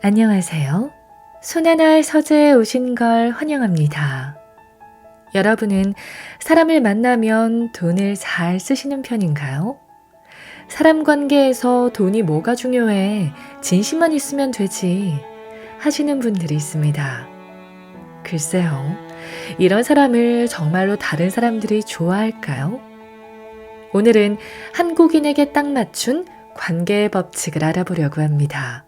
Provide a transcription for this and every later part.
안녕하세요. 손하나의 서재에 오신 걸 환영합니다. 여러분은 사람을 만나면 돈을 잘 쓰시는 편인가요? 사람 관계에서 돈이 뭐가 중요해? 진심만 있으면 되지. 하시는 분들이 있습니다. 글쎄요. 이런 사람을 정말로 다른 사람들이 좋아할까요? 오늘은 한국인에게 딱 맞춘 관계의 법칙을 알아보려고 합니다.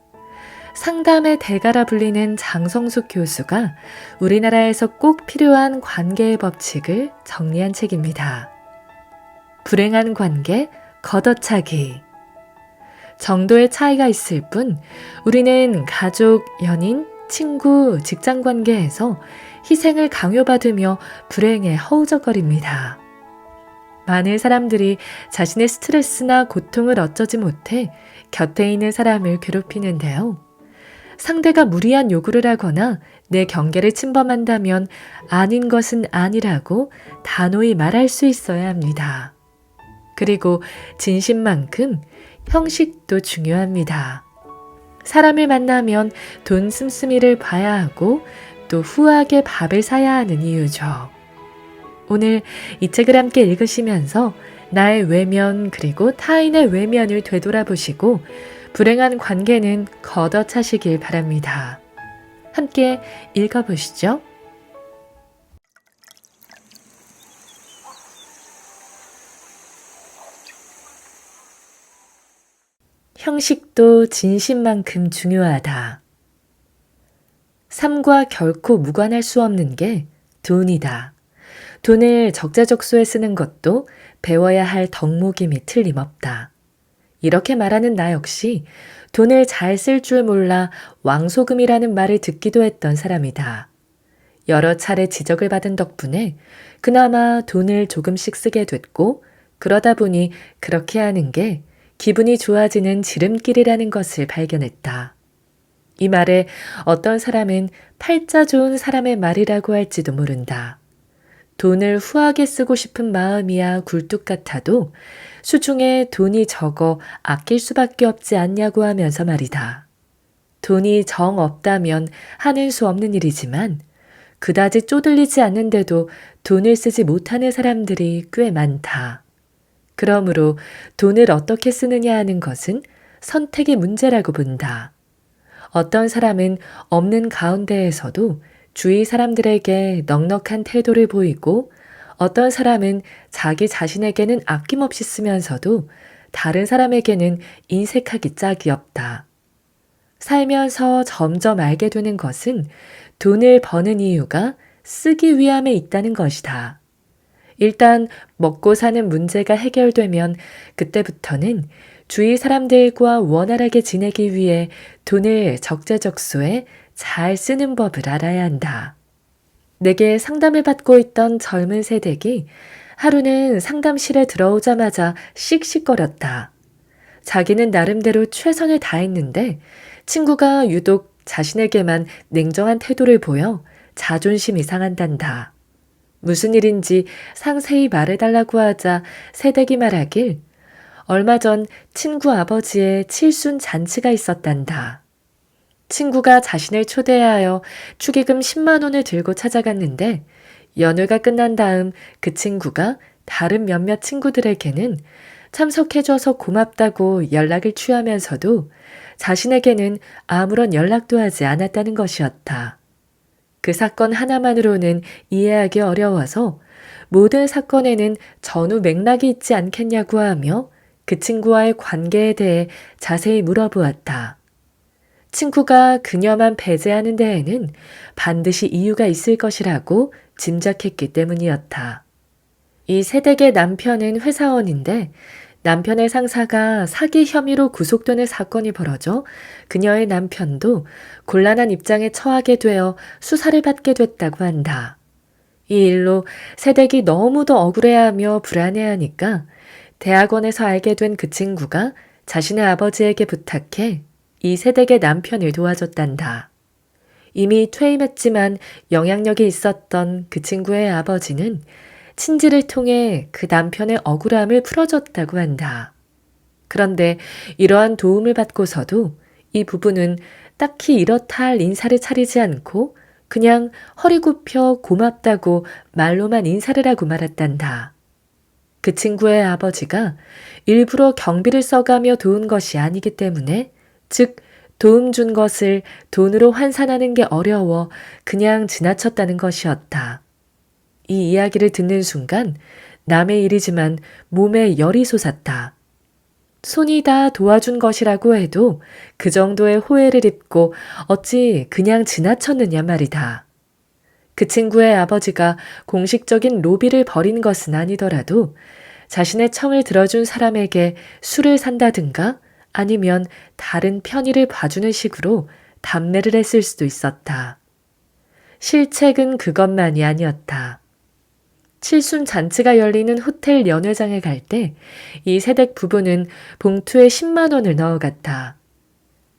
상담의 대가라 불리는 장성숙 교수가 우리나라에서 꼭 필요한 관계의 법칙을 정리한 책입니다. 불행한 관계, 걷어차기. 정도의 차이가 있을 뿐 우리는 가족, 연인, 친구, 직장 관계에서 희생을 강요받으며 불행에 허우적거립니다. 많은 사람들이 자신의 스트레스나 고통을 어쩌지 못해 곁에 있는 사람을 괴롭히는데요. 상대가 무리한 요구를 하거나 내 경계를 침범한다면 아닌 것은 아니라고 단호히 말할 수 있어야 합니다. 그리고 진심만큼 형식도 중요합니다. 사람을 만나면 돈 씀씀이를 봐야 하고 또 후하게 밥을 사야 하는 이유죠. 오늘 이 책을 함께 읽으시면서 나의 외면 그리고 타인의 외면을 되돌아보시고 불행한 관계는 걷어차시길 바랍니다. 함께 읽어보시죠. 형식도 진심만큼 중요하다. 삶과 결코 무관할 수 없는 게 돈이다. 돈을 적재적소에 쓰는 것도 배워야 할 덕목임이 틀림없다. 이렇게 말하는 나 역시 돈을 잘 쓸 줄 몰라 왕소금이라는 말을 듣기도 했던 사람이다. 여러 차례 지적을 받은 덕분에 그나마 돈을 조금씩 쓰게 됐고 그러다 보니 그렇게 하는 게 기분이 좋아지는 지름길이라는 것을 발견했다. 이 말에 어떤 사람은 팔자 좋은 사람의 말이라고 할지도 모른다. 돈을 후하게 쓰고 싶은 마음이야 굴뚝 같아도 수중에 돈이 적어 아낄 수밖에 없지 않냐고 하면서 말이다. 돈이 정 없다면 하는 수 없는 일이지만 그다지 쪼들리지 않는데도 돈을 쓰지 못하는 사람들이 꽤 많다. 그러므로 돈을 어떻게 쓰느냐 하는 것은 선택의 문제라고 본다. 어떤 사람은 없는 가운데에서도 주위 사람들에게 넉넉한 태도를 보이고 어떤 사람은 자기 자신에게는 아낌없이 쓰면서도 다른 사람에게는 인색하기 짝이 없다. 살면서 점점 알게 되는 것은 돈을 버는 이유가 쓰기 위함에 있다는 것이다. 일단 먹고 사는 문제가 해결되면 그때부터는 주위 사람들과 원활하게 지내기 위해 돈을 적재적소에 잘 쓰는 법을 알아야 한다. 내게 상담을 받고 있던 젊은 새댁이 하루는 상담실에 들어오자마자 씩씩거렸다. 자기는 나름대로 최선을 다했는데 친구가 유독 자신에게만 냉정한 태도를 보여 자존심이 상한단다. 무슨 일인지 상세히 말해달라고 하자 새댁이 말하길 얼마 전 친구 아버지의 칠순 잔치가 있었단다. 친구가 자신을 초대하여 축의금 10만 원을 들고 찾아갔는데 연회가 끝난 다음 그 친구가 다른 몇몇 친구들에게는 참석해줘서 고맙다고 연락을 취하면서도 자신에게는 아무런 연락도 하지 않았다는 것이었다. 그 사건 하나만으로는 이해하기 어려워서 모든 사건에는 전후 맥락이 있지 않겠냐고 하며 그 친구와의 관계에 대해 자세히 물어보았다. 친구가 그녀만 배제하는 데에는 반드시 이유가 있을 것이라고 짐작했기 때문이었다. 이 새댁의 남편은 회사원인데 남편의 상사가 사기 혐의로 구속되는 사건이 벌어져 그녀의 남편도 곤란한 입장에 처하게 되어 수사를 받게 됐다고 한다. 이 일로 새댁이 너무도 억울해하며 불안해하니까 대학원에서 알게 된 그 친구가 자신의 아버지에게 부탁해 이 새댁의 남편을 도와줬단다. 이미 퇴임했지만 영향력이 있었던 그 친구의 아버지는 친지를 통해 그 남편의 억울함을 풀어줬다고 한다. 그런데 이러한 도움을 받고서도 이 부부는 딱히 이렇다 할 인사를 차리지 않고 그냥 허리 굽혀 고맙다고 말로만 인사를 하고 말았단다. 그 친구의 아버지가 일부러 경비를 써가며 도운 것이 아니기 때문에, 즉 도움 준 것을 돈으로 환산하는 게 어려워 그냥 지나쳤다는 것이었다. 이 이야기를 듣는 순간 남의 일이지만 몸에 열이 솟았다. 손이 다 도와준 것이라고 해도 그 정도의 호혜를 입고 어찌 그냥 지나쳤느냐 말이다. 그 친구의 아버지가 공식적인 로비를 벌인 것은 아니더라도 자신의 청을 들어준 사람에게 술을 산다든가 아니면 다른 편의를 봐주는 식으로 답례를 했을 수도 있었다. 실책은 그것만이 아니었다. 칠순 잔치가 열리는 호텔 연회장에 갈 때 이 세댁 부부는 봉투에 10만 원을 넣어갔다.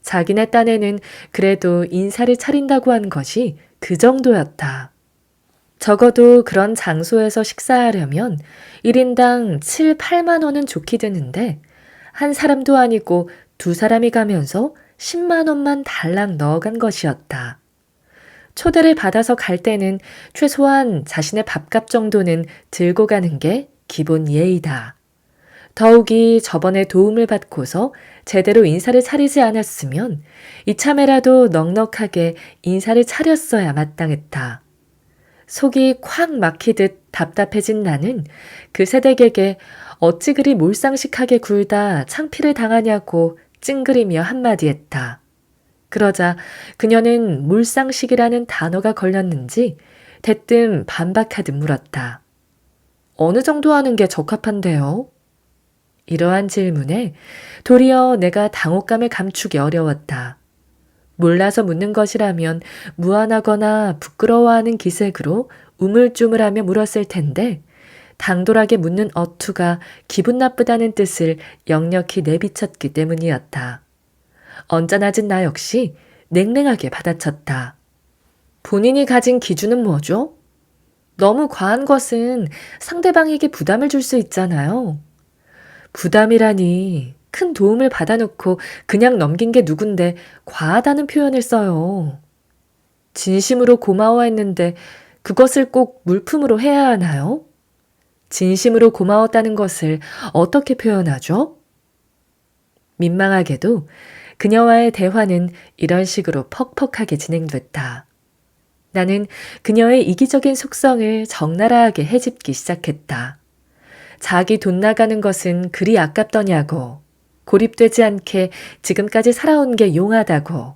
자기네 딴에는 그래도 인사를 차린다고 한 것이 그 정도였다. 적어도 그런 장소에서 식사하려면 1인당 7, 8만 원은 좋게 드는데 한 사람도 아니고 두 사람이 가면서 10만 원만 달랑 넣어간 것이었다. 초대를 받아서 갈 때는 최소한 자신의 밥값 정도는 들고 가는 게 기본 예의다. 더욱이 저번에 도움을 받고서 제대로 인사를 차리지 않았으면 이참에라도 넉넉하게 인사를 차렸어야 마땅했다. 속이 콱 막히듯 답답해진 나는 그 세댁에게 어찌 그리 몰상식하게 굴다 창피를 당하냐고 찡그리며 한마디 했다. 그러자 그녀는 몰상식이라는 단어가 걸렸는지 대뜸 반박하듯 물었다. 어느 정도 하는 게 적합한데요? 이러한 질문에 도리어 내가 당혹감을 감추기 어려웠다. 몰라서 묻는 것이라면 무안하거나 부끄러워하는 기색으로 우물쭈물하며 물었을 텐데 당돌하게 묻는 어투가 기분 나쁘다는 뜻을 역력히 내비쳤기 때문이었다. 언짢아진 나 역시 냉랭하게 받아쳤다. 본인이 가진 기준은 뭐죠? 너무 과한 것은 상대방에게 부담을 줄 수 있잖아요. 부담이라니, 큰 도움을 받아놓고 그냥 넘긴 게 누군데 과하다는 표현을 써요. 진심으로 고마워했는데 그것을 꼭 물품으로 해야 하나요? 진심으로 고마웠다는 것을 어떻게 표현하죠? 민망하게도 그녀와의 대화는 이런 식으로 퍽퍽하게 진행됐다. 나는 그녀의 이기적인 속성을 적나라하게 헤집기 시작했다. 자기 돈 나가는 것은 그리 아깝더냐고, 고립되지 않게 지금까지 살아온 게 용하다고,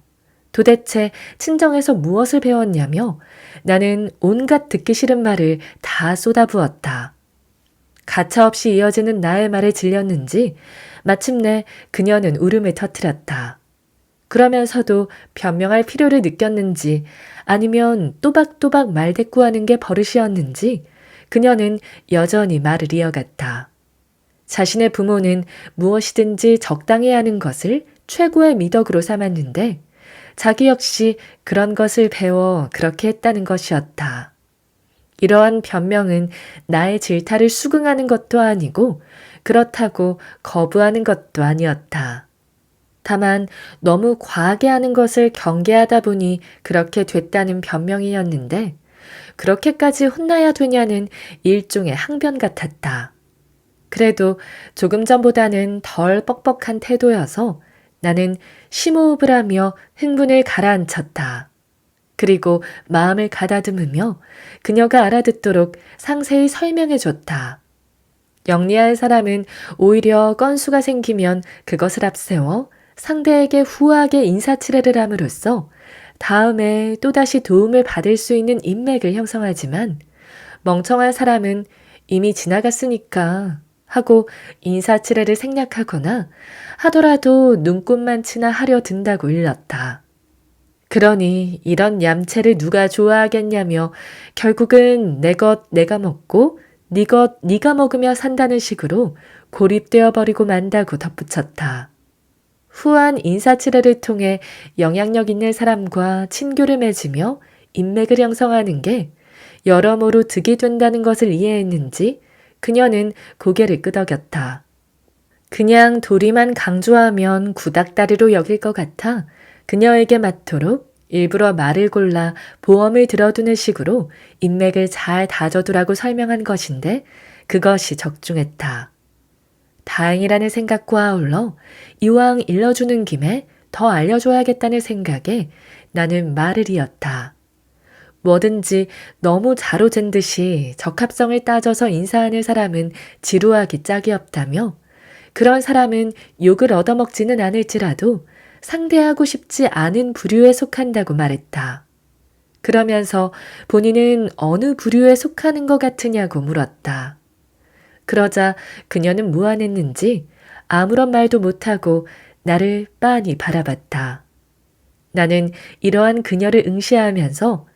도대체 친정에서 무엇을 배웠냐며 나는 온갖 듣기 싫은 말을 다 쏟아부었다. 가차없이 이어지는 나의 말에 질렸는지 마침내 그녀는 울음을 터뜨렸다. 그러면서도 변명할 필요를 느꼈는지 아니면 또박또박 말대꾸하는 게 버릇이었는지 그녀는 여전히 말을 이어갔다. 자신의 부모는 무엇이든지 적당히 하는 것을 최고의 미덕으로 삼았는데 자기 역시 그런 것을 배워 그렇게 했다는 것이었다. 이러한 변명은 나의 질타를 수긍하는 것도 아니고 그렇다고 거부하는 것도 아니었다. 다만 너무 과하게 하는 것을 경계하다 보니 그렇게 됐다는 변명이었는데 그렇게까지 혼나야 되냐는 일종의 항변 같았다. 그래도 조금 전보다는 덜 뻑뻑한 태도여서 나는 심호흡을 하며 흥분을 가라앉혔다. 그리고 마음을 가다듬으며 그녀가 알아듣도록 상세히 설명해줬다. 영리한 사람은 오히려 건수가 생기면 그것을 앞세워 상대에게 후하게 인사치레를 함으로써 다음에 또다시 도움을 받을 수 있는 인맥을 형성하지만 멍청한 사람은 이미 지나갔으니까 하고 인사치레를 생략하거나 하더라도 눈꽃만 치나 하려 든다고 일렀다. 그러니 이런 얌체를 누가 좋아하겠냐며 결국은 내 것 내가 먹고 네 것 네가 먹으며 산다는 식으로 고립되어 버리고 만다고 덧붙였다. 후한 인사치레를 통해 영향력 있는 사람과 친교를 맺으며 인맥을 형성하는 게 여러모로 득이 된다는 것을 이해했는지 그녀는 고개를 끄덕였다. 그냥 도리만 강조하면 구닥다리로 여길 것 같아 그녀에게 맞도록 일부러 말을 골라 보험을 들어두는 식으로 인맥을 잘 다져두라고 설명한 것인데 그것이 적중했다. 다행이라는 생각과 아울러 이왕 일러주는 김에 더 알려줘야겠다는 생각에 나는 말을 이었다. 뭐든지 너무 자로잰 듯이 적합성을 따져서 인사하는 사람은 지루하기 짝이 없다며 그런 사람은 욕을 얻어먹지는 않을지라도 상대하고 싶지 않은 부류에 속한다고 말했다. 그러면서 본인은 어느 부류에 속하는 것 같으냐고 물었다. 그러자 그녀는 무안했는지 아무런 말도 못하고 나를 빤히 바라봤다. 나는 이러한 그녀를 응시하면서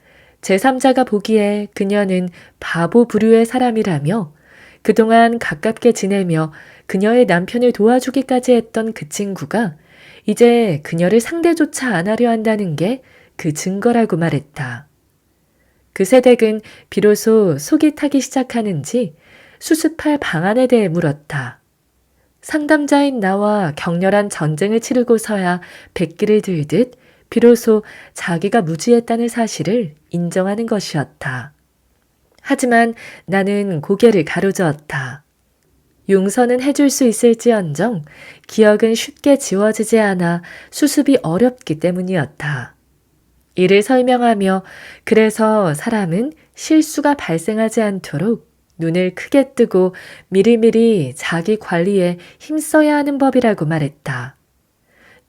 제3자가 보기에 그녀는 바보 부류의 사람이라며 그동안 가깝게 지내며 그녀의 남편을 도와주기까지 했던 그 친구가 이제 그녀를 상대조차 안 하려 한다는 게 그 증거라고 말했다. 그 새댁은 비로소 속이 타기 시작하는지 수습할 방안에 대해 물었다. 상담자인 나와 격렬한 전쟁을 치르고서야 백기를 들듯 비로소 자기가 무지했다는 사실을 인정하는 것이었다. 하지만 나는 고개를 가로저었다. 용서는 해줄 수 있을지언정 기억은 쉽게 지워지지 않아 수습이 어렵기 때문이었다. 이를 설명하며 그래서 사람은 실수가 발생하지 않도록 눈을 크게 뜨고 미리미리 자기 관리에 힘써야 하는 법이라고 말했다.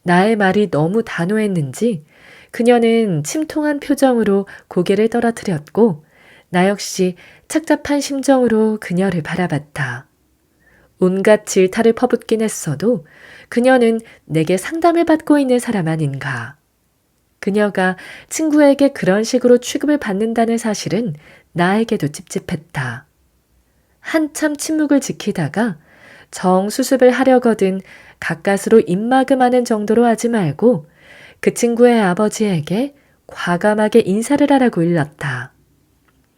나의 말이 너무 단호했는지 그녀는 침통한 표정으로 고개를 떨어뜨렸고 나 역시 착잡한 심정으로 그녀를 바라봤다. 온갖 질타를 퍼붓긴 했어도 그녀는 내게 상담을 받고 있는 사람 아닌가. 그녀가 친구에게 그런 식으로 취급을 받는다는 사실은 나에게도 찝찝했다. 한참 침묵을 지키다가 정수습을 하려거든 가까스로 입마금하는 정도로 하지 말고 그 친구의 아버지에게 과감하게 인사를 하라고 일렀다.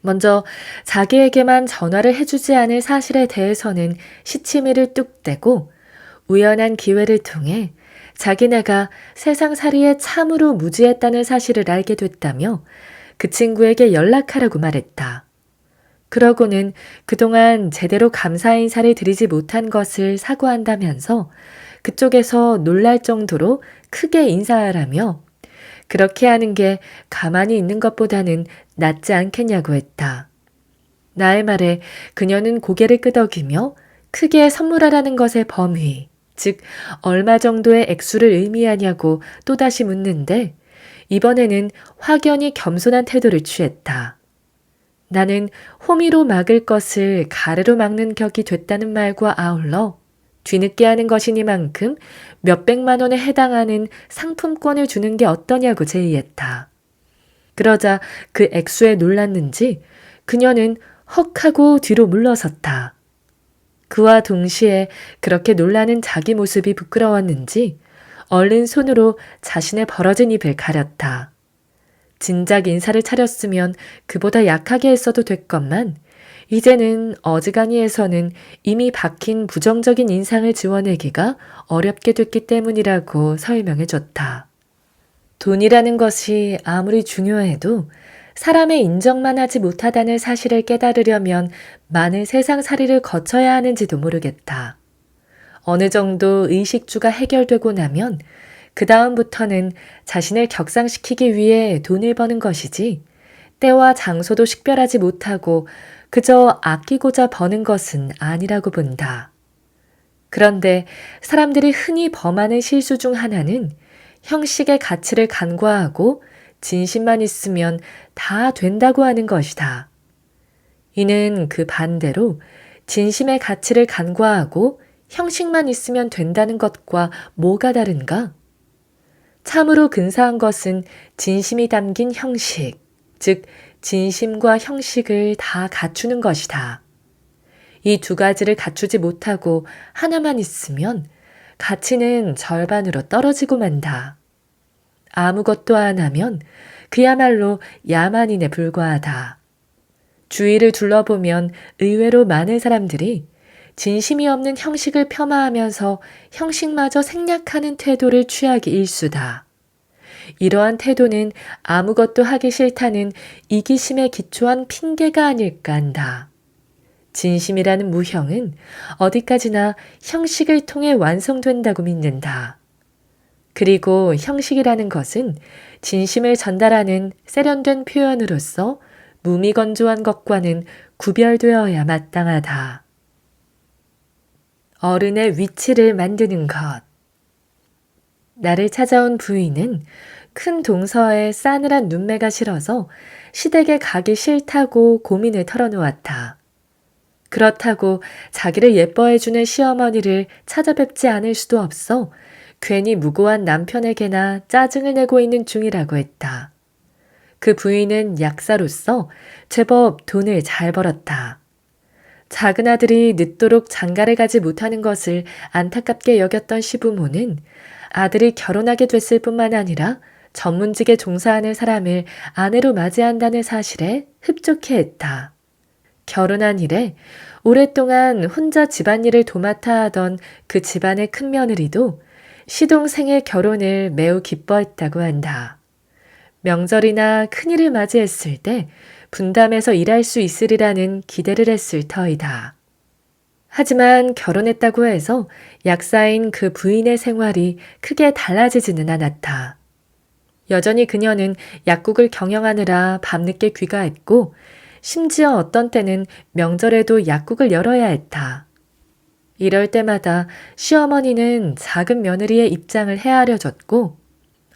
먼저 자기에게만 전화를 해주지 않을 사실에 대해서는 시치미를 뚝 떼고 우연한 기회를 통해 자기네가 세상살이에 참으로 무지했다는 사실을 알게 됐다며 그 친구에게 연락하라고 말했다. 그러고는 그동안 제대로 감사 인사를 드리지 못한 것을 사과한다면서 그쪽에서 놀랄 정도로 크게 인사하라며 그렇게 하는 게 가만히 있는 것보다는 낫지 않겠냐고 했다. 나의 말에 그녀는 고개를 끄덕이며 크게 선물하라는 것의 범위, 즉 얼마 정도의 액수를 의미하냐고 또다시 묻는데 이번에는 확연히 겸손한 태도를 취했다. 나는 호미로 막을 것을 가르로 막는 격이 됐다는 말과 아울러 뒤늦게 하는 것이니만큼 몇백만 원에 해당하는 상품권을 주는 게 어떠냐고 제의했다. 그러자 그 액수에 놀랐는지 그녀는 헉 하고 뒤로 물러섰다. 그와 동시에 그렇게 놀라는 자기 모습이 부끄러웠는지 얼른 손으로 자신의 벌어진 입을 가렸다. 진작 인사를 차렸으면 그보다 약하게 했어도 됐건만 이제는 어지간히 해서는 이미 박힌 부정적인 인상을 지워내기가 어렵게 됐기 때문이라고 설명해줬다. 돈이라는 것이 아무리 중요해도 사람의 인정만 하지 못하다는 사실을 깨달으려면 많은 세상살이를 거쳐야 하는지도 모르겠다. 어느 정도 의식주가 해결되고 나면 그 다음부터는 자신을 격상시키기 위해 돈을 버는 것이지 때와 장소도 식별하지 못하고 그저 아끼고자 버는 것은 아니라고 본다. 그런데 사람들이 흔히 범하는 실수 중 하나는 형식의 가치를 간과하고 진심만 있으면 다 된다고 하는 것이다. 이는 그 반대로 진심의 가치를 간과하고 형식만 있으면 된다는 것과 뭐가 다른가? 참으로 근사한 것은 진심이 담긴 형식, 즉 진심과 형식을 다 갖추는 것이다. 이 두 가지를 갖추지 못하고 하나만 있으면 가치는 절반으로 떨어지고 만다. 아무것도 안 하면 그야말로 야만인에 불과하다. 주위를 둘러보면 의외로 많은 사람들이 진심이 없는 형식을 폄하하면서 형식마저 생략하는 태도를 취하기 일쑤다. 이러한 태도는 아무것도 하기 싫다는 이기심에 기초한 핑계가 아닐까 한다. 진심이라는 무형은 어디까지나 형식을 통해 완성된다고 믿는다. 그리고 형식이라는 것은 진심을 전달하는 세련된 표현으로서 무미건조한 것과는 구별되어야 마땅하다. 어른의 위치를 만드는 것. 나를 찾아온 부인은 큰 동서에 싸늘한 눈매가 싫어서 시댁에 가기 싫다고 고민을 털어놓았다. 그렇다고 자기를 예뻐해주는 시어머니를 찾아뵙지 않을 수도 없어 괜히 무고한 남편에게나 짜증을 내고 있는 중이라고 했다. 그 부인은 약사로서 제법 돈을 잘 벌었다. 작은 아들이 늦도록 장가를 가지 못하는 것을 안타깝게 여겼던 시부모는 아들이 결혼하게 됐을 뿐만 아니라 전문직에 종사하는 사람을 아내로 맞이한다는 사실에 흡족해했다. 결혼한 이래 오랫동안 혼자 집안일을 도맡아 하던 그 집안의 큰며느리도 시동생의 결혼을 매우 기뻐했다고 한다. 명절이나 큰일을 맞이했을 때 분담해서 일할 수 있으리라는 기대를 했을 터이다. 하지만 결혼했다고 해서 약사인 그 부인의 생활이 크게 달라지지는 않았다. 여전히 그녀는 약국을 경영하느라 밤늦게 귀가했고 심지어 어떤 때는 명절에도 약국을 열어야 했다. 이럴 때마다 시어머니는 작은 며느리의 입장을 헤아려줬고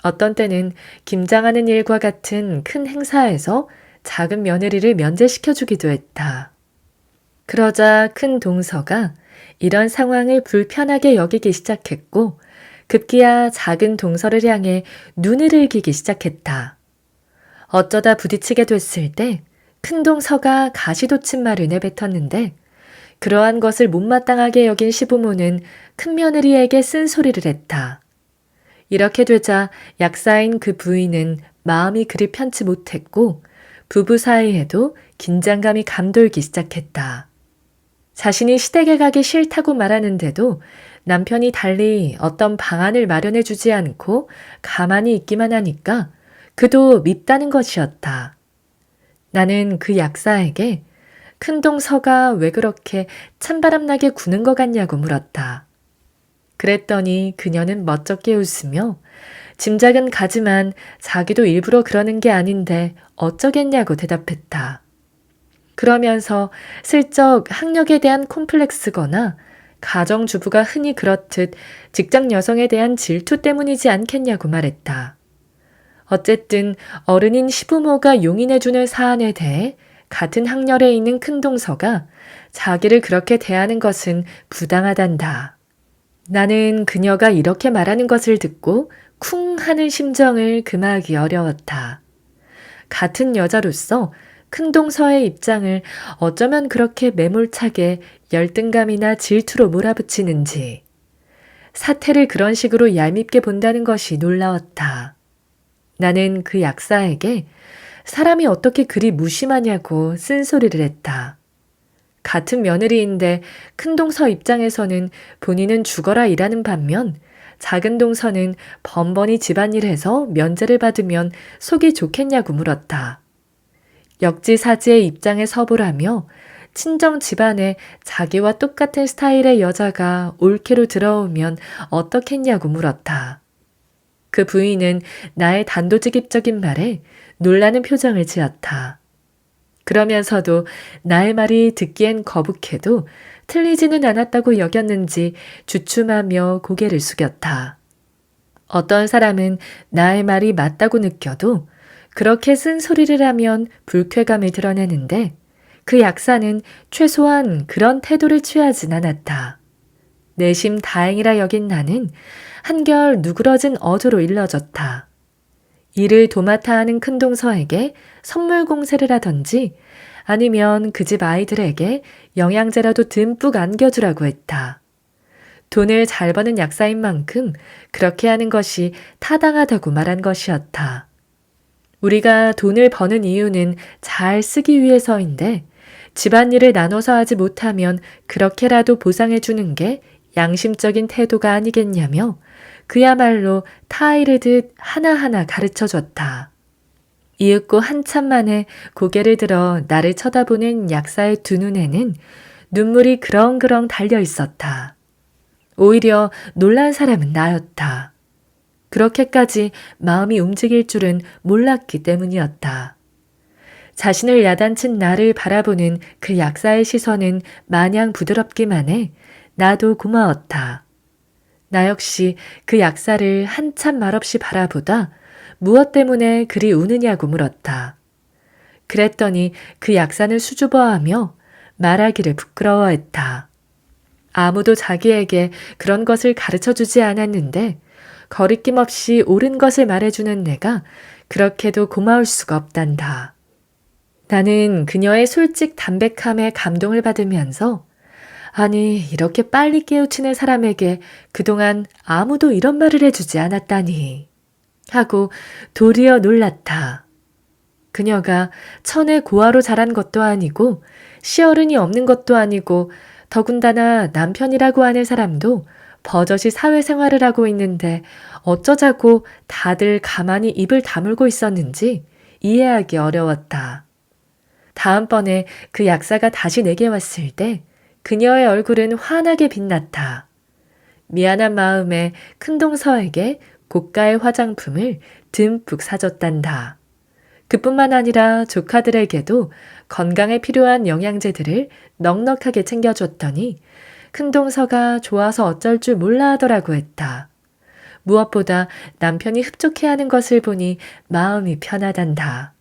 어떤 때는 김장하는 일과 같은 큰 행사에서 작은 며느리를 면제시켜주기도 했다. 그러자 큰 동서가 이런 상황을 불편하게 여기기 시작했고 급기야 작은 동서를 향해 눈을 흘기기 시작했다. 어쩌다 부딪히게 됐을 때 큰 동서가 가시돋친 말을 내뱉었는데 그러한 것을 못마땅하게 여긴 시부모는 큰며느리에게 쓴소리를 했다. 이렇게 되자 약사인 그 부인은 마음이 그리 편치 못했고 부부 사이에도 긴장감이 감돌기 시작했다. 자신이 시댁에 가기 싫다고 말하는데도 남편이 달리 어떤 방안을 마련해 주지 않고 가만히 있기만 하니까 그도 밉다는 것이었다. 나는 그 약사에게 큰 동서가 왜 그렇게 찬바람나게 구는 것 같냐고 물었다. 그랬더니 그녀는 멋쩍게 웃으며 짐작은 가지만 자기도 일부러 그러는 게 아닌데 어쩌겠냐고 대답했다. 그러면서 슬쩍 학력에 대한 콤플렉스거나 가정주부가 흔히 그렇듯 직장 여성에 대한 질투 때문이지 않겠냐고 말했다. 어쨌든 어른인 시부모가 용인해주는 사안에 대해 같은 학렬에 있는 큰 동서가 자기를 그렇게 대하는 것은 부당하단다. 나는 그녀가 이렇게 말하는 것을 듣고 쿵 하는 심정을 금하기 어려웠다. 같은 여자로서 큰 동서의 입장을 어쩌면 그렇게 매몰차게 열등감이나 질투로 몰아붙이는지 사태를 그런 식으로 얄밉게 본다는 것이 놀라웠다. 나는 그 약사에게 사람이 어떻게 그리 무심하냐고 쓴소리를 했다. 같은 며느리인데 큰 동서 입장에서는 본인은 죽어라 일하는 반면 작은 동서는 번번이 집안일해서 면제를 받으면 속이 좋겠냐고 물었다. 역지사지의 입장에 서보라며 친정 집안에 자기와 똑같은 스타일의 여자가 올케로 들어오면 어떻겠냐고 물었다. 그 부인은 나의 단도직입적인 말에 놀라는 표정을 지었다. 그러면서도 나의 말이 듣기엔 거북해도 틀리지는 않았다고 여겼는지 주춤하며 고개를 숙였다. 어떤 사람은 나의 말이 맞다고 느껴도 그렇게 쓴소리를 하면 불쾌감을 드러내는데 그 약사는 최소한 그런 태도를 취하진 않았다. 내심 다행이라 여긴 나는 한결 누그러진 어조로 일러줬다. 일을 도맡아 하는 큰 동서에게 선물 공세를 하던지 아니면 그 집 아이들에게 영양제라도 듬뿍 안겨주라고 했다. 돈을 잘 버는 약사인 만큼 그렇게 하는 것이 타당하다고 말한 것이었다. 우리가 돈을 버는 이유는 잘 쓰기 위해서인데 집안일을 나눠서 하지 못하면 그렇게라도 보상해 주는 게 양심적인 태도가 아니겠냐며 그야말로 타이르듯 하나하나 가르쳐 줬다. 이윽고 한참 만에 고개를 들어 나를 쳐다보는 약사의 두 눈에는 눈물이 그렁그렁 달려 있었다. 오히려 놀란 사람은 나였다. 그렇게까지 마음이 움직일 줄은 몰랐기 때문이었다. 자신을 야단친 나를 바라보는 그 약사의 시선은 마냥 부드럽기만 해 나도 고마웠다. 나 역시 그 약사를 한참 말없이 바라보다 무엇 때문에 그리 우느냐고 물었다. 그랬더니 그 약사는 수줍어하며 말하기를 부끄러워했다. 아무도 자기에게 그런 것을 가르쳐주지 않았는데 거리낌 없이 옳은 것을 말해주는 내가 그렇게도 고마울 수가 없단다. 나는 그녀의 솔직 담백함에 감동을 받으면서 아니 이렇게 빨리 깨우치는 사람에게 그동안 아무도 이런 말을 해주지 않았다니 하고 도리어 놀랐다. 그녀가 천의 고아로 자란 것도 아니고 시어른이 없는 것도 아니고 더군다나 남편이라고 하는 사람도 버젓이 사회생활을 하고 있는데 어쩌자고 다들 가만히 입을 다물고 있었는지 이해하기 어려웠다. 다음번에 그 약사가 다시 내게 왔을 때 그녀의 얼굴은 환하게 빛났다. 미안한 마음에 큰동서에게 고가의 화장품을 듬뿍 사줬단다. 그뿐만 아니라 조카들에게도 건강에 필요한 영양제들을 넉넉하게 챙겨줬더니 큰동서가 좋아서 어쩔 줄 몰라 하더라고 했다. 무엇보다 남편이 흡족해하는 것을 보니 마음이 편하단다.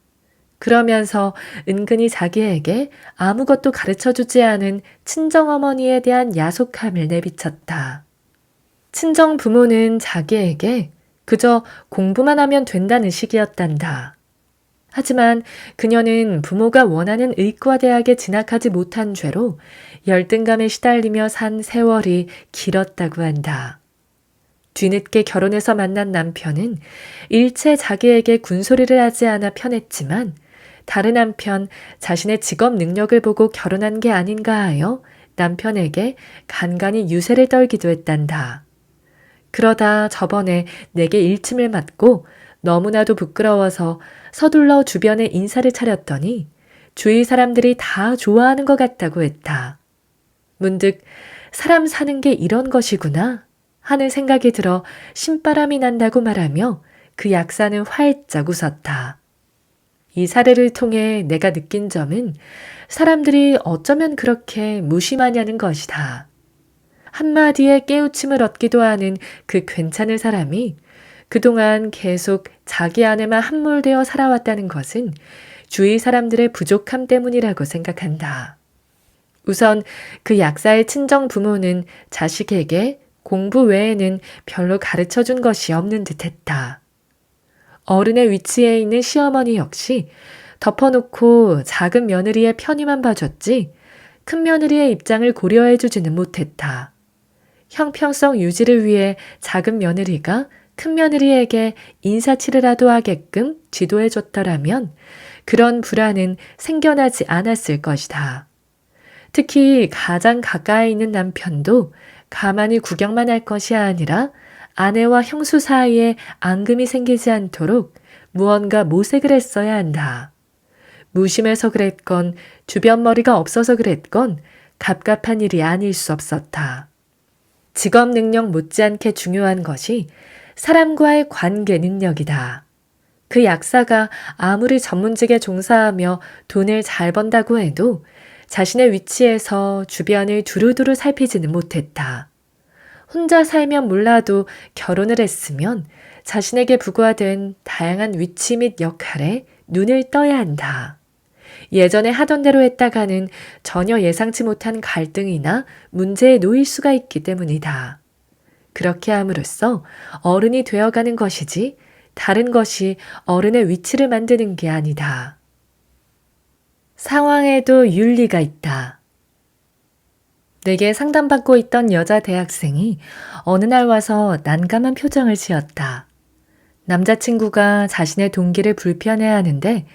그러면서 은근히 자기에게 아무것도 가르쳐주지 않은 친정어머니에 대한 야속함을 내비쳤다. 친정 부모는 자기에게 그저 공부만 하면 된다는 식이었단다. 하지만 그녀는 부모가 원하는 의과대학에 진학하지 못한 죄로 열등감에 시달리며 산 세월이 길었다고 한다. 뒤늦게 결혼해서 만난 남편은 일체 자기에게 군소리를 하지 않아 편했지만 다른 한편 자신의 직업 능력을 보고 결혼한 게 아닌가 하여 남편에게 간간히 유세를 떨기도 했단다. 그러다 저번에 내게 일침을 맞고 너무나도 부끄러워서 서둘러 주변에 인사를 차렸더니 주위 사람들이 다 좋아하는 것 같다고 했다. 문득 사람 사는 게 이런 것이구나 하는 생각이 들어 신바람이 난다고 말하며 그 약사는 활짝 웃었다. 이 사례를 통해 내가 느낀 점은 사람들이 어쩌면 그렇게 무심하냐는 것이다. 한마디에 깨우침을 얻기도 하는 그 괜찮은 사람이 그동안 계속 자기 안에만 함몰되어 살아왔다는 것은 주위 사람들의 부족함 때문이라고 생각한다. 우선 그 약사의 친정 부모는 자식에게 공부 외에는 별로 가르쳐준 것이 없는 듯했다. 어른의 위치에 있는 시어머니 역시 덮어놓고 작은 며느리의 편의만 봐줬지 큰 며느리의 입장을 고려해주지는 못했다. 형평성 유지를 위해 작은 며느리가 큰 며느리에게 인사치레라도 하게끔 지도해줬더라면 그런 불안은 생겨나지 않았을 것이다. 특히 가장 가까이 있는 남편도 가만히 구경만 할 것이 아니라 아내와 형수 사이에 앙금이 생기지 않도록 무언가 모색을 했어야 한다. 무심해서 그랬건 주변 머리가 없어서 그랬건 갑갑한 일이 아닐 수 없었다. 직업 능력 못지않게 중요한 것이 사람과의 관계 능력이다. 그 약사가 아무리 전문직에 종사하며 돈을 잘 번다고 해도 자신의 위치에서 주변을 두루두루 살피지는 못했다. 혼자 살면 몰라도 결혼을 했으면 자신에게 부과된 다양한 위치 및 역할에 눈을 떠야 한다. 예전에 하던 대로 했다가는 전혀 예상치 못한 갈등이나 문제에 놓일 수가 있기 때문이다. 그렇게 함으로써 어른이 되어가는 것이지 다른 것이 어른의 위치를 만드는 게 아니다. 상황에도 윤리가 있다. 내게 상담받고 있던 여자 대학생이 어느 날 와서 난감한 표정을 지었다. 남자친구가 자신의 동기를 불편해하는데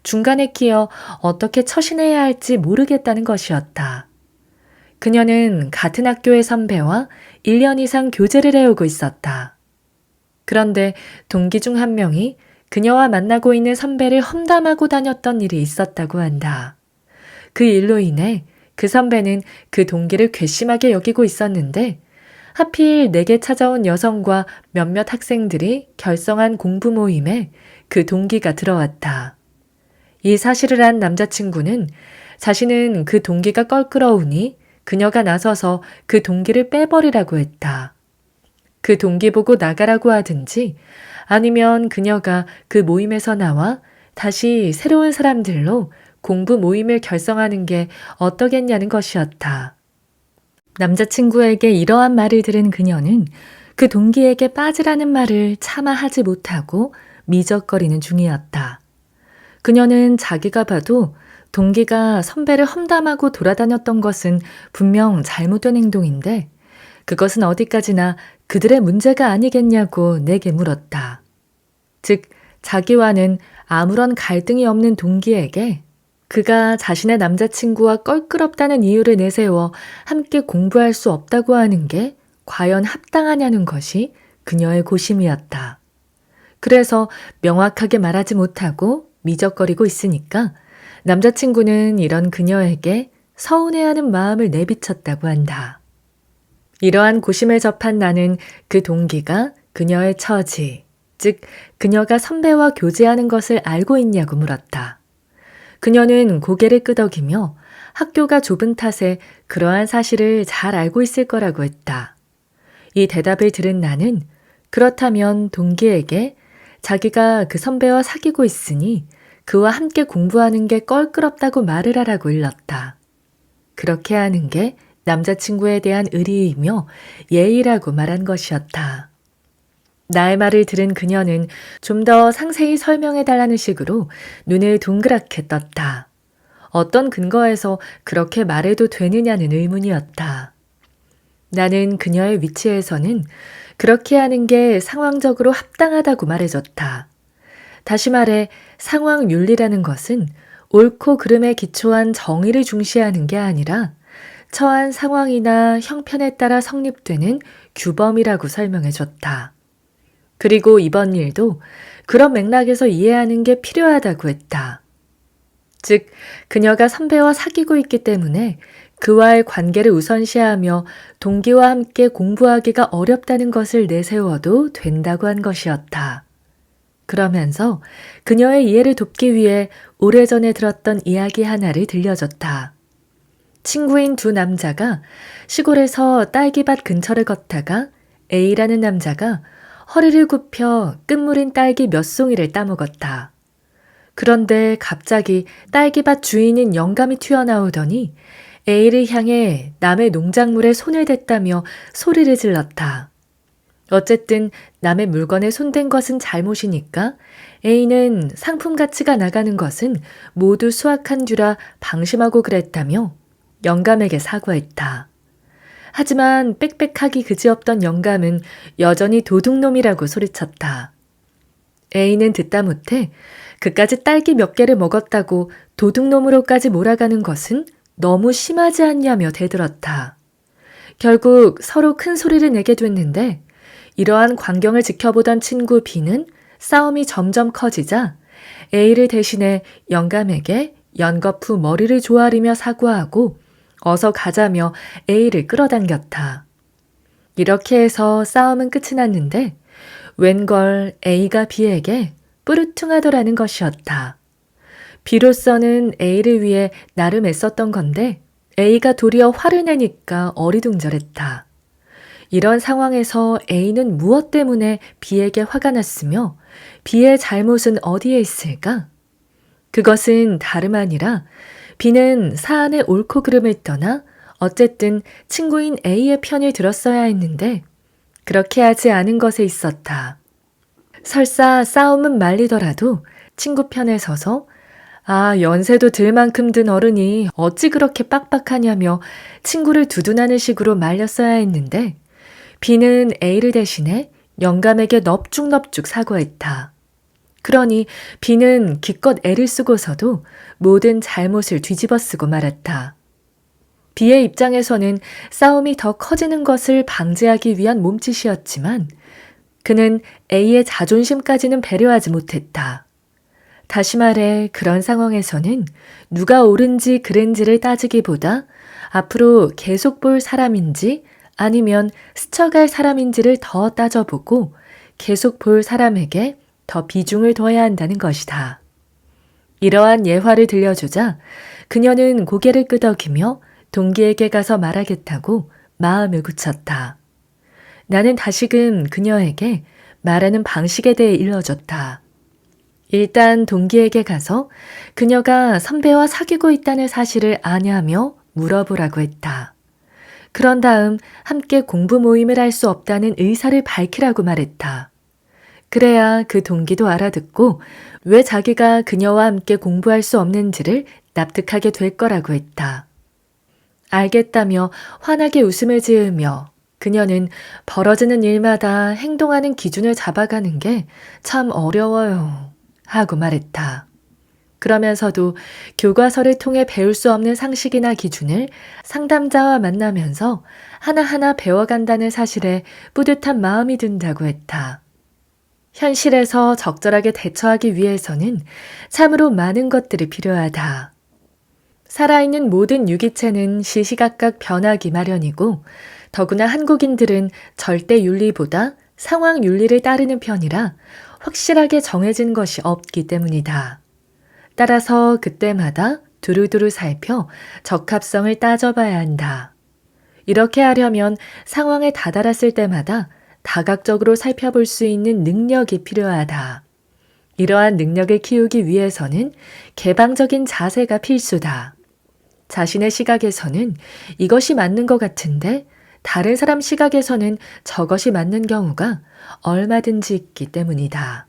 중간에 끼어 어떻게 처신해야 할지 모르겠다는 것이었다. 그녀는 같은 학교의 선배와 1년 이상 교제를 해오고 있었다. 그런데 동기 중 한 명이 그녀와 만나고 있는 선배를 험담하고 다녔던 일이 있었다고 한다. 그 일로 인해 그 선배는 그 동기를 괘씸하게 여기고 있었는데 하필 내게 찾아온 여성과 몇몇 학생들이 결성한 공부 모임에 그 동기가 들어왔다. 이 사실을 안 남자친구는 자신은 그 동기가 껄끄러우니 그녀가 나서서 그 동기를 빼버리라고 했다. 그 동기 보고 나가라고 하든지 아니면 그녀가 그 모임에서 나와 다시 새로운 사람들로 공부 모임을 결성하는 게 어떠겠냐는 것이었다. 남자친구에게 이러한 말을 들은 그녀는 그 동기에게 빠지라는 말을 차마 하지 못하고 미적거리는 중이었다. 그녀는 자기가 봐도 동기가 선배를 험담하고 돌아다녔던 것은 분명 잘못된 행동인데 그것은 어디까지나 그들의 문제가 아니겠냐고 내게 물었다. 즉, 자기와는 아무런 갈등이 없는 동기에게 그가 자신의 남자친구와 껄끄럽다는 이유를 내세워 함께 공부할 수 없다고 하는 게 과연 합당하냐는 것이 그녀의 고심이었다. 그래서 명확하게 말하지 못하고 미적거리고 있으니까 남자친구는 이런 그녀에게 서운해하는 마음을 내비쳤다고 한다. 이러한 고심을 접한 나는 그 동기가 그녀의 처지, 즉 그녀가 선배와 교제하는 것을 알고 있냐고 물었다. 그녀는 고개를 끄덕이며 학교가 좁은 탓에 그러한 사실을 잘 알고 있을 거라고 했다. 이 대답을 들은 나는 그렇다면 동기에게 자기가 그 선배와 사귀고 있으니 그와 함께 공부하는 게 껄끄럽다고 말을 하라고 일렀다. 그렇게 하는 게 남자친구에 대한 의리이며 예의라고 말한 것이었다. 나의 말을 들은 그녀는 좀 더 상세히 설명해달라는 식으로 눈을 동그랗게 떴다. 어떤 근거에서 그렇게 말해도 되느냐는 의문이었다. 나는 그녀의 위치에서는 그렇게 하는 게 상황적으로 합당하다고 말해줬다. 다시 말해 상황윤리라는 것은 옳고 그름에 기초한 정의를 중시하는 게 아니라 처한 상황이나 형편에 따라 성립되는 규범이라고 설명해줬다. 그리고 이번 일도 그런 맥락에서 이해하는 게 필요하다고 했다. 즉, 그녀가 선배와 사귀고 있기 때문에 그와의 관계를 우선시하며 동기와 함께 공부하기가 어렵다는 것을 내세워도 된다고 한 것이었다. 그러면서 그녀의 이해를 돕기 위해 오래전에 들었던 이야기 하나를 들려줬다. 친구인 두 남자가 시골에서 딸기밭 근처를 걷다가 A라는 남자가 허리를 굽혀 끝물인 딸기 몇 송이를 따먹었다. 그런데 갑자기 딸기밭 주인인 영감이 튀어나오더니 A를 향해 남의 농작물에 손을 댔다며 소리를 질렀다. 어쨌든 남의 물건에 손댄 것은 잘못이니까 A는 상품 가치가 나가는 것은 모두 수확한 뒤라 방심하고 그랬다며 영감에게 사과했다. 하지만 빽빽하기 그지없던 영감은 여전히 도둑놈이라고 소리쳤다. A는 듣다 못해 그까지 딸기 몇 개를 먹었다고 도둑놈으로까지 몰아가는 것은 너무 심하지 않냐며 대들었다. 결국 서로 큰 소리를 내게 됐는데 이러한 광경을 지켜보던 친구 B는 싸움이 점점 커지자 A를 대신해 영감에게 연거푸 머리를 조아리며 사과하고 어서 가자며 A를 끌어당겼다. 이렇게 해서 싸움은 끝이 났는데 웬걸 A가 B에게 뿌르퉁하더라는 것이었다. B로서는 A를 위해 나름 애썼던 건데 A가 도리어 화를 내니까 어리둥절했다. 이런 상황에서 A는 무엇 때문에 B에게 화가 났으며 B의 잘못은 어디에 있을까? 그것은 다름 아니라 B는 사안의 옳고 그름을 떠나 어쨌든 친구인 A의 편을 들었어야 했는데 그렇게 하지 않은 것에 있었다. 설사 싸움은 말리더라도 친구 편에 서서 연세도 들 만큼 든 어른이 어찌 그렇게 빡빡하냐며 친구를 두둔하는 식으로 말렸어야 했는데 B는 A를 대신해 영감에게 넙죽넙죽 사과했다. 그러니 B는 기껏 애를 쓰고서도 모든 잘못을 뒤집어 쓰고 말았다. B의 입장에서는 싸움이 더 커지는 것을 방지하기 위한 몸짓이었지만 그는 A의 자존심까지는 배려하지 못했다. 다시 말해 그런 상황에서는 누가 옳은지 그른지를 따지기보다 앞으로 계속 볼 사람인지 아니면 스쳐갈 사람인지를 더 따져보고 계속 볼 사람에게 더 비중을 둬야 한다는 것이다. 이러한 예화를 들려주자 그녀는 고개를 끄덕이며 동기에게 가서 말하겠다고 마음을 굳혔다. 나는 다시금 그녀에게 말하는 방식에 대해 일러줬다. 일단 동기에게 가서 그녀가 선배와 사귀고 있다는 사실을 아냐며 물어보라고 했다. 그런 다음 함께 공부 모임을 할 수 없다는 의사를 밝히라고 말했다. 그래야 그 동기도 알아듣고 왜 자기가 그녀와 함께 공부할 수 없는지를 납득하게 될 거라고 했다. 알겠다며 환하게 웃음을 지으며 그녀는 벌어지는 일마다 행동하는 기준을 잡아가는 게 참 어려워요 하고 말했다. 그러면서도 교과서를 통해 배울 수 없는 상식이나 기준을 상담자와 만나면서 하나하나 배워간다는 사실에 뿌듯한 마음이 든다고 했다. 현실에서 적절하게 대처하기 위해서는 참으로 많은 것들이 필요하다. 살아있는 모든 유기체는 시시각각 변하기 마련이고 더구나 한국인들은 절대 윤리보다 상황 윤리를 따르는 편이라 확실하게 정해진 것이 없기 때문이다. 따라서 그때마다 두루두루 살펴 적합성을 따져봐야 한다. 이렇게 하려면 상황에 다다랐을 때마다 다각적으로 살펴볼 수 있는 능력이 필요하다. 이러한 능력을 키우기 위해서는 개방적인 자세가 필수다. 자신의 시각에서는 이것이 맞는 것 같은데 다른 사람 시각에서는 저것이 맞는 경우가 얼마든지 있기 때문이다.